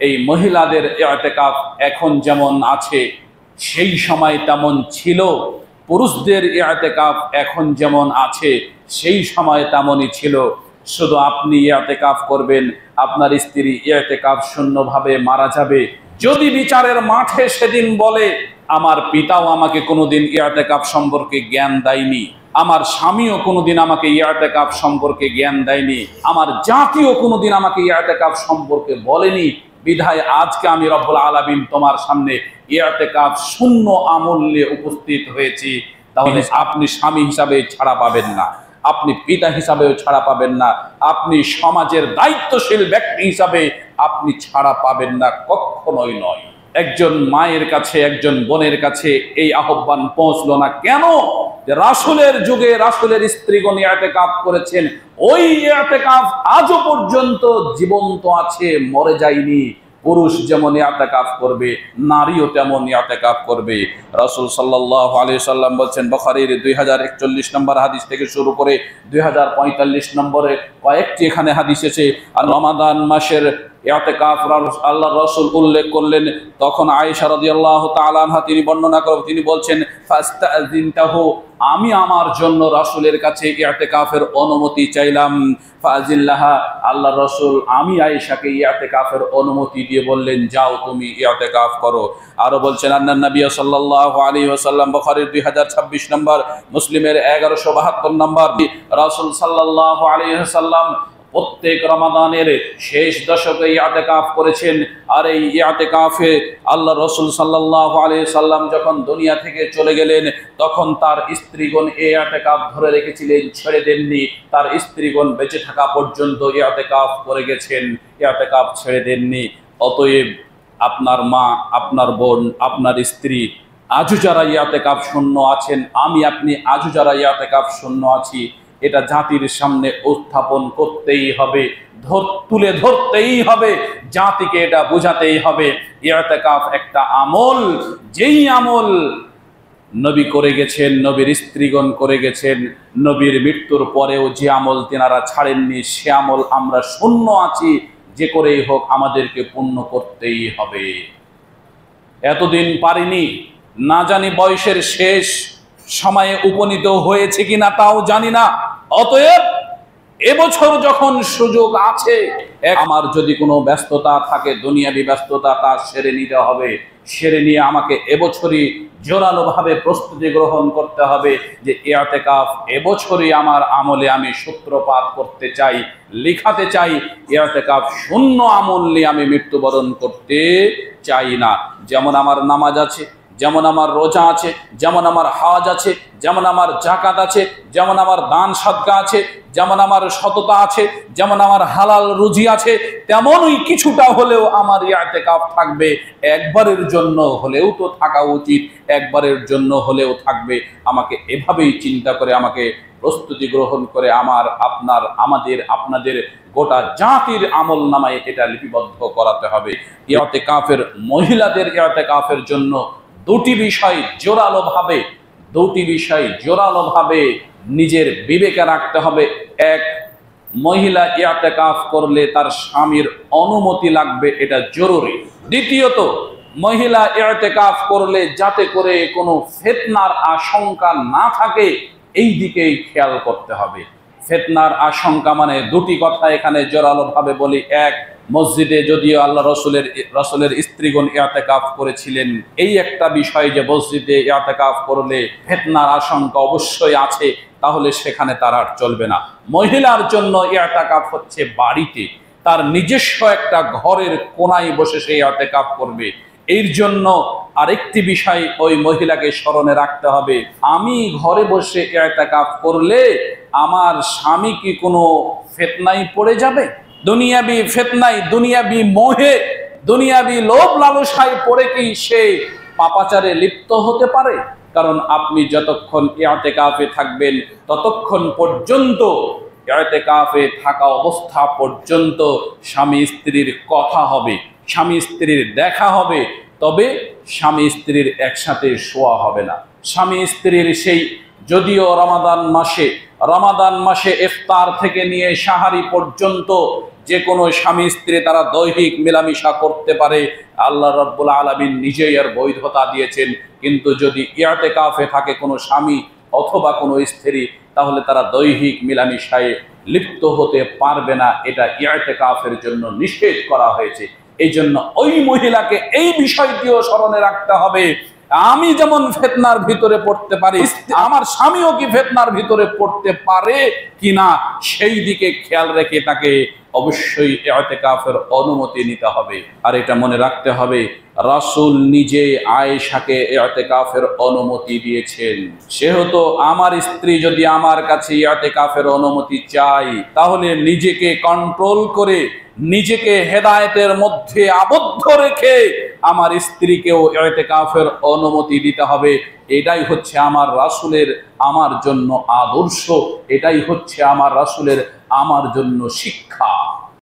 এই মহিলাদের ইতিকাফ এখন যেমন আছে সেই সময় তেমন ছিল, পুরুষদের ইতিকাফ এখন যেমন আছে সেই সময় তেমনই ছিল। শুধু আপনি ইতিকাফ করবেন, আপনার স্ত্রী ইতিকাফ শূন্যভাবে মারা যাবে। যদি বিচারের মাঠে সেদিন বলে আমার পিতাও আমাকে কোনোদিন ইতিকাফ সম্পর্কে জ্ঞান দেয়নি, আমার স্বামীও কোনোদিন আমাকে ইতিকাফ সম্পর্কে জ্ঞান দেয়নি, আমার জাতিও কোনোদিন আমাকে ইতিকাফ সম্পর্কে বলেনি, বিধায় আজকে আমি রব্বুল আলামিন তোমার সামনে ইতিকাফ শূন্য আমল নিয়ে উপস্থিত হয়েছি, তাহলে আপনি স্বামী হিসাবে ছাড়া পাবেন না, আপনি পিতা হিসাবেও ছাড়া পাবেন না, আপনি সমাজের দায়িত্বশীল ব্যক্তি হিসাবে আপনি ছাড়া পাবেন না, কখনোই নয়। একজন মায়ের কাছে, একজন বোনের কাছে এই আহ্বান পৌঁছলো না কেন? যে রাসূলের যুগে রাসূলের স্ত্রীগণ ইতিকাফ করেছেন, ওই ইতিকাফ আজও পর্যন্ত জীবন্ত আছে, মরে যায়নি। পুরুষ যেমন ইতিকাফ করবে, নারীও তেমন ইতিকাফ করবে। রাসূল সাল্লাল্লাহু আলাইহি সাল্লাম বলেন, বুখারীর 2041 নম্বর হাদিস থেকে শুরু করে 2045 নম্বরে কয়েকটি এখানে হাদিস আছে। আর রমাদান মাসের ইতিকাফ আল্লাহর রাসূল উল্লেখ করলেন, তখন আয়েশা রাদিয়াল্লাহু তাআলা আনহা তিনি বর্ণনা করেন, তিনি বলছেন ফাস্তাযিনতাহু, আমি আমার জন্য রাসূলের কাছে ইতিকাফের অনুমতি চাইলাম। ফাজিল্লাহা, আল্লাহর রাসূল আমি আয়েশাকে ইতিকাফের অনুমতি দিয়ে বললেন, যাও তুমি ইতিকাফ করো। আরো বলছেন আন্নান নবী সাল্লাল্লাহু আলাইহি ওয়াসাল্লাম, বুখারীর 2026 নম্বর, মুসলিমের 1172 নম্বর, রাসূল সাল্লাল্লাহু আলাইহি ওয়াসাল্লাম প্রত্যেক রমাদানের শেষ দশকে ইতিকাফ করেছেন। আর এই ইতিকাফে আল্লাহ রাসূল সাল্লাল্লাহু আলাইহি সাল্লাম যখন দুনিয়া থেকে চলে গেলেন, তখন তার স্ত্রীগণ এই ইতিকাফ ধরে রেখেছিলেন, ছেড়ে দেননি। তার স্ত্রীগণ বেঁচে থাকা পর্যন্ত ইতিকাফ করে গেছেন, ইতিকাফ ছেড়ে দেননি। অতএব আপনার মা, আপনার বোন, আপনার স্ত্রী আজও যারা ইতিকাফ শূন্য আছেন, আমি আপনি আজও যারা ইতিকাফ শূন্য আছি, এটা জাতির সামনে উত্থাপন করতেই হবে, তুলে ধরতেই হবে, জাতিকে এটা বোঝাতেই হবে ইতিকাফ একটা আমল, যেই আমল নবী করে গেছেন, নবীর স্ত্রীগণ করে গেছেন, নবীর মৃত্যুর পরেও যে আমল তেনারা ছাড়েননি, সে আমল আমরা শূন্য আছি, যে করেই হোক আমাদেরকে পূর্ণ করতেই হবে। এতদিন পারিনি, না জানি বয়সের শেষ সময়ে উপনীত হয়েছে কিনা তাও জানি না। অতএব এবছর যখন সুযোগ আছে, আমার যদি কোনো ব্যস্ততা থাকে, দুনিয়াবি ব্যস্ততা, তা সেরে নিতে হবে। সেরে নিয়ে আমাকে এবছরই জোরালোভাবে প্রস্তুতি গ্রহণ করতে হবে যে ইতিকাফ এবছরই আমার আমলে আমি সূত্রপাত করতে চাই, লিখাতে চাই। ইতিকাফ শূন্য আমল নিয়ে আমি মৃত্যুবরণ করতে চাই না। যেমন আমার নামাজ আছে, যেমন আমার রোজা আছে, যেমন আমার হজ আছে, যেমন আমার যাকাত আছে, যেমন আমার দান সদকা আছে, যেমন আমার সততা আছে, যেমন আমার হালাল রুজি আছে, তেমনই কিছুটা হলেও আমার ইতিকাফ থাকবে। একবারের জন্য হলেও তো থাকা উচিত, একবারের জন্য হলেও থাকবে। আমাকে এভাবেই চিন্তা করে, আমাকে প্রস্তুতি গ্রহণ করে আমার, আপনার, আমাদের, আপনাদের গোটা জাতির আমল নামায় এটা লিপিবদ্ধ করাতে হবে। ইতিকাফের, মহিলাদের ইতিকাফের জন্য দুটি বিষয় জোরালোভাবে নিজের বিবেকে রাখতে হবে। এক, মহিলা ইতিকাফ করলে তার স্বামীর অনুমতি লাগবে, এটা জরুরি। দ্বিতীয়ত, মহিলা ইতিকাফ করলে যাতে করে কোনো ফিতনার আশঙ্কা না থাকে, এই দিকেই খেয়াল করতে হবে। ফিতনার আশঙ্কা মানে দুটি কথা এখানে জোরালোভাবে বলি। এক, মসজিদে যদিও আল্লাহ রসুলের স্ত্রীগণ ইতিকাফ করেছিলেন, এই একটা বিষয় যে মসজিদে ইতিকাফ করলে ফিতনার আশঙ্কা অবশ্যই আছে, তাহলে সেখানে তার আর চলবে না। মহিলার জন্য ইতিকাফ হচ্ছে বাড়িতে, তার নিজস্ব একটা ঘরের কোনায় বসে সে ইতিকাফ করবে। এর জন্য আরেকটি বিষয় ওই মহিলাকে স্মরণে রাখতে হবে, আমি ঘরে বসে ইতিকাফ করলে আমার স্বামী কি কোনো ফিতনায় পড়ে যাবে? দুনিয়াবি ফিতনায়, দুনিয়াবি মোহে, দুনিয়াবি লোভ লালসায় পড়ে কি সে পাপাচারে লিপ্ত হতে পারে? কারণ আপনি যতক্ষণ ইতিকাফে থাকবেন, ততক্ষণ পর্যন্ত, ইতিকাফে থাকা অবস্থা পর্যন্ত স্বামী স্ত্রীর কথা হবে, স্বামী স্ত্রীর দেখা হবে, তবে স্বামী স্ত্রীর একসাথে শোয়া হবে না। স্বামী স্ত্রীর সেই, যদিও রমাদান মাসে ইফতার থেকে নিয়ে সাহারি পর্যন্ত যে কোনো স্বামী স্ত্রী তারা দৈহিক মেলামেশা করতে পারে, আল্লাহ রাব্বুল আলামিন নিজেই এর বৈধতা দিয়েছেন। কিন্তু যদি ইআতেকাফে থাকে কোনো স্বামী অথবা কোনো স্ত্রী, তাহলে তারা দৈহিক মেলামেশায় লিপ্ত হতে পারবে না, এটা ইআতেকাফের জন্য নিষেধ করা হয়েছে। এই জন্য ওই মহিলাকে এই বিষয়টিও স্মরণে রাখতে হবে, আমি যেমন ফিতনার ভিতরে পড়তে পারি, আমার স্বামীও কি ফিতনার ভিতরে পড়তে পারে কিনা, সেই দিকে খেয়াল রেখে তাকে অবশ্যই ইআতেকাফের অনুমতি নিতে হবে। আর এটা মনে রাখতে হবে, রাসূল নিজে আয়েশাকে ইআতেকাফের অনুমতি দিয়েছেন। সেহেতু আমার স্ত্রী যদি আমার কাছে ইআতেকাফের অনুমতি চায়, তাহলে নিজেকে কন্ট্রোল করে, নিজেকে হেদায়েতের মধ্যে আবদ্ধ রেখে আমার স্ত্রীকেও ইআতেকাফের অনুমতি দিতে হবে। এটাই হচ্ছে আমার রাসূলের আমার জন্য আদর্শ, এটাই হচ্ছে আমার রাসূলের আমার জন্য শিক্ষা।